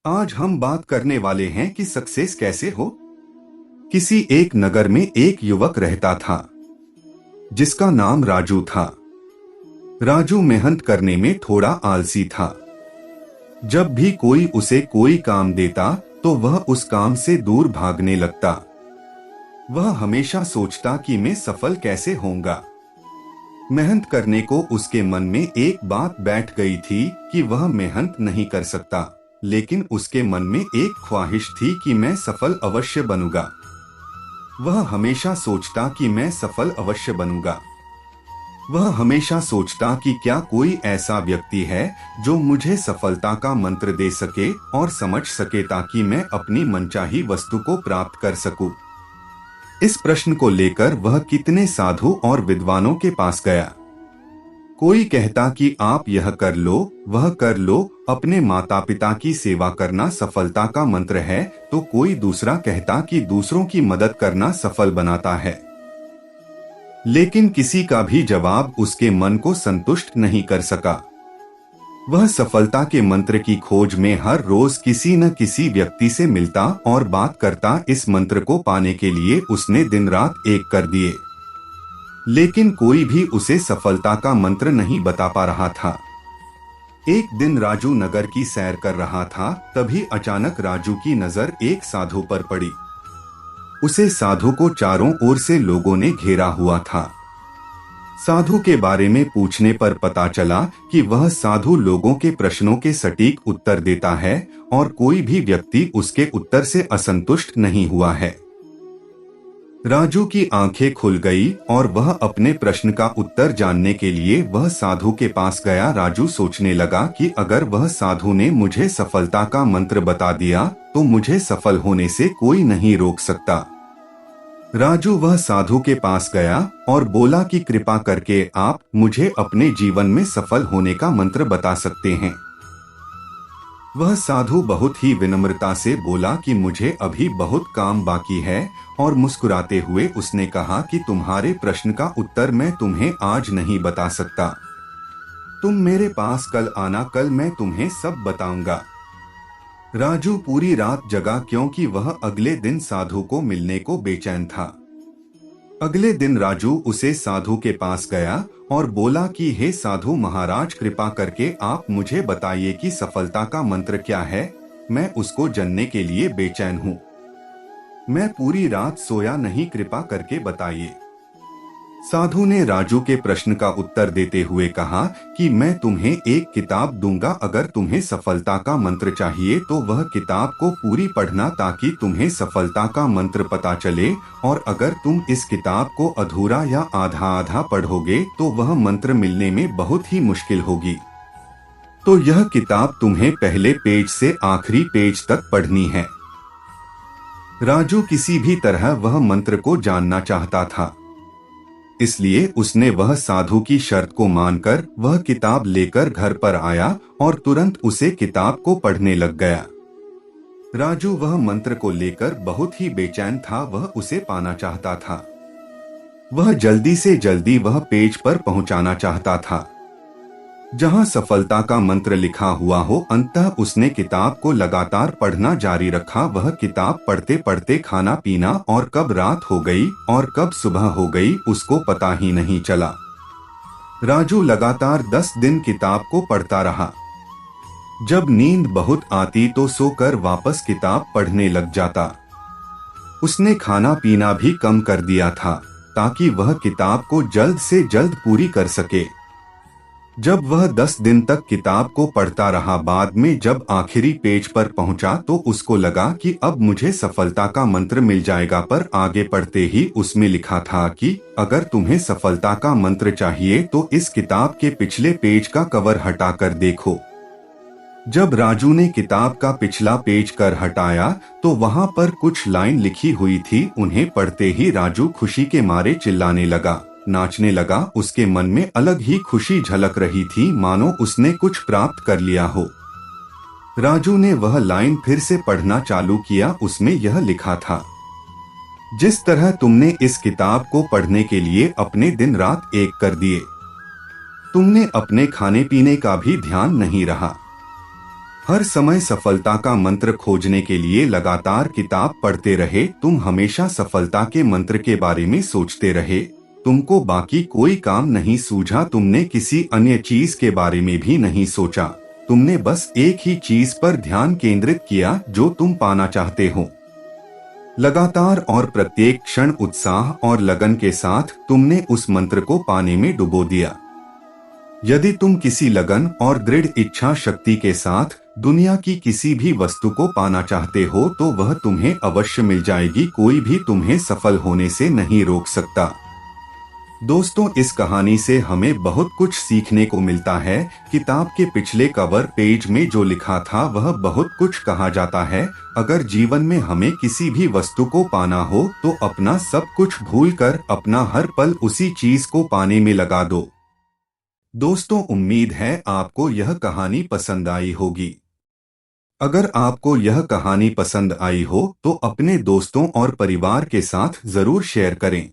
आज हम बात करने वाले हैं कि सक्सेस कैसे हो। किसी एक नगर में एक युवक रहता था जिसका नाम राजू था। राजू मेहनत करने में थोड़ा आलसी था। जब भी कोई उसे कोई काम देता तो वह उस काम से दूर भागने लगता। वह हमेशा सोचता कि मैं सफल कैसे होऊंगा। मेहनत करने को उसके मन में एक बात बैठ गई थी कि वह मेहनत नहीं कर सकता, लेकिन उसके मन में एक ख्वाहिश थी कि मैं सफल अवश्य बनूंगा। वह हमेशा सोचता कि मैं सफल अवश्य बनूंगा। वह हमेशा सोचता कि क्या कोई ऐसा व्यक्ति है जो मुझे सफलता का मंत्र दे सके और समझ सके ताकि मैं अपनी मनचाही वस्तु को प्राप्त कर सकूं। इस प्रश्न को लेकर वह कितने साधु और विद्वानों के पास गया। कोई कहता कि आप यह कर लो, वह कर लो, अपने माता पिता की सेवा करना सफलता का मंत्र है, तो कोई दूसरा कहता कि दूसरों की मदद करना सफल बनाता है। लेकिन किसी का भी जवाब उसके मन को संतुष्ट नहीं कर सका। वह सफलता के मंत्र की खोज में हर रोज किसी न किसी व्यक्ति से मिलता और बात करता। इस मंत्र को पाने के लिए उसने दिन रात एक कर दिए, लेकिन कोई भी उसे सफलता का मंत्र नहीं बता पा रहा था। एक दिन राजू नगर की सैर कर रहा था, तभी अचानक राजू की नजर एक साधु पर पड़ी। उसे साधु को चारों ओर से लोगों ने घेरा हुआ था। साधु के बारे में पूछने पर पता चला कि वह साधु लोगों के प्रश्नों के सटीक उत्तर देता है और कोई भी व्यक्ति उसके उत्तर से असंतुष्ट नहीं हुआ है। राजू की आंखें खुल गई और वह अपने प्रश्न का उत्तर जानने के लिए वह साधु के पास गया। राजू सोचने लगा कि अगर वह साधु ने मुझे सफलता का मंत्र बता दिया तो मुझे सफल होने से कोई नहीं रोक सकता। राजू वह साधु के पास गया और बोला कि कृपा करके आप मुझे अपने जीवन में सफल होने का मंत्र बता सकते हैं। वह साधु बहुत ही विनम्रता से बोला कि मुझे अभी बहुत काम बाकी है, और मुस्कुराते हुए उसने कहा कि तुम्हारे प्रश्न का उत्तर मैं तुम्हें आज नहीं बता सकता। तुम मेरे पास कल आना, कल मैं तुम्हें सब बताऊंगा। राजू पूरी रात जगा क्योंकि वह अगले दिन साधु को मिलने को बेचैन था। अगले दिन राजू उसे साधु के पास गया और बोला कि हे साधु महाराज, कृपा करके आप मुझे बताइए कि सफलता का मंत्र क्या है। मैं उसको जानने के लिए बेचैन हूँ। मैं पूरी रात सोया नहीं, कृपा करके बताइए। साधु ने राजू के प्रश्न का उत्तर देते हुए कहा कि मैं तुम्हें एक किताब दूंगा, अगर तुम्हें सफलता का मंत्र चाहिए तो वह किताब को पूरी पढ़ना ताकि तुम्हें सफलता का मंत्र पता चले, और अगर तुम इस किताब को अधूरा या आधा आधा पढ़ोगे तो वह मंत्र मिलने में बहुत ही मुश्किल होगी। तो यह किताब तुम्हें पहले पेज से आखिरी पेज तक पढ़नी है। राजू किसी भी तरह वह मंत्र को जानना चाहता था, इसलिए उसने वह साधु की शर्त को मानकर वह किताब लेकर घर पर आया और तुरंत उसे किताब को पढ़ने लग गया। राजू वह मंत्र को लेकर बहुत ही बेचैन था, वह उसे पाना चाहता था। वह जल्दी से जल्दी वह पेज पर पहुंचाना चाहता था जहां सफलता का मंत्र लिखा हुआ हो। अंततः उसने किताब को लगातार पढ़ना जारी रखा। वह किताब पढ़ते पढ़ते खाना पीना और कब रात हो गई और कब सुबह हो गई उसको पता ही नहीं चला। राजू लगातार 10 दिन किताब को पढ़ता रहा। जब नींद बहुत आती तो सोकर वापस किताब पढ़ने लग जाता। उसने खाना पीना भी कम कर दिया था ताकि वह किताब को जल्द से जल्द पूरी कर सके। जब वह 10 दिन तक किताब को पढ़ता रहा, बाद में जब आखिरी पेज पर पहुंचा तो उसको लगा कि अब मुझे सफलता का मंत्र मिल जाएगा, पर आगे पढ़ते ही उसमें लिखा था कि अगर तुम्हें सफलता का मंत्र चाहिए तो इस किताब के पिछले पेज का कवर हटाकर देखो। जब राजू ने किताब का पिछला पेज कर हटाया तो वहां पर कुछ लाइन लिखी हुई थी। उन्हें पढ़ते ही राजू खुशी के मारे चिल्लाने लगा, नाचने लगा। उसके मन में अलग ही खुशी झलक रही थी, मानो उसने कुछ प्राप्त कर लिया हो। राजू ने वह लाइन फिर से पढ़ना चालू किया। उसमें यह लिखा था, जिस तरह तुमने इस किताब को पढ़ने के लिए अपने दिन रात एक कर दिए, तुमने अपने खाने पीने का भी ध्यान नहीं रहा। हर समय सफलता का मंत्र खोजने के लिए लगातार किताब पढ़ते रहे, तुम हमेशा सफलता के मंत्र के बारे में सोचते रहे, तुमको बाकी कोई काम नहीं सूझा, तुमने किसी अन्य चीज के बारे में भी नहीं सोचा, तुमने बस एक ही चीज पर ध्यान केंद्रित किया जो तुम पाना चाहते हो। लगातार और प्रत्येक क्षण उत्साह और लगन के साथ तुमने उस मंत्र को पाने में डुबो दिया। यदि तुम किसी लगन और दृढ़ इच्छा शक्ति के साथ दुनिया की किसी भी वस्तु को पाना चाहते हो तो वह तुम्हें अवश्य मिल जाएगी, कोई भी तुम्हें सफल होने से नहीं रोक सकता। दोस्तों, इस कहानी से हमें बहुत कुछ सीखने को मिलता है। किताब के पिछले कवर पेज में जो लिखा था वह बहुत कुछ कहा जाता है। अगर जीवन में हमें किसी भी वस्तु को पाना हो तो अपना सब कुछ भूलकर अपना हर पल उसी चीज को पाने में लगा दो। दोस्तों, उम्मीद है आपको यह कहानी पसंद आई होगी। अगर आपको यह कहानी पसंद आई हो तो अपने दोस्तों और परिवार के साथ जरूर शेयर करें।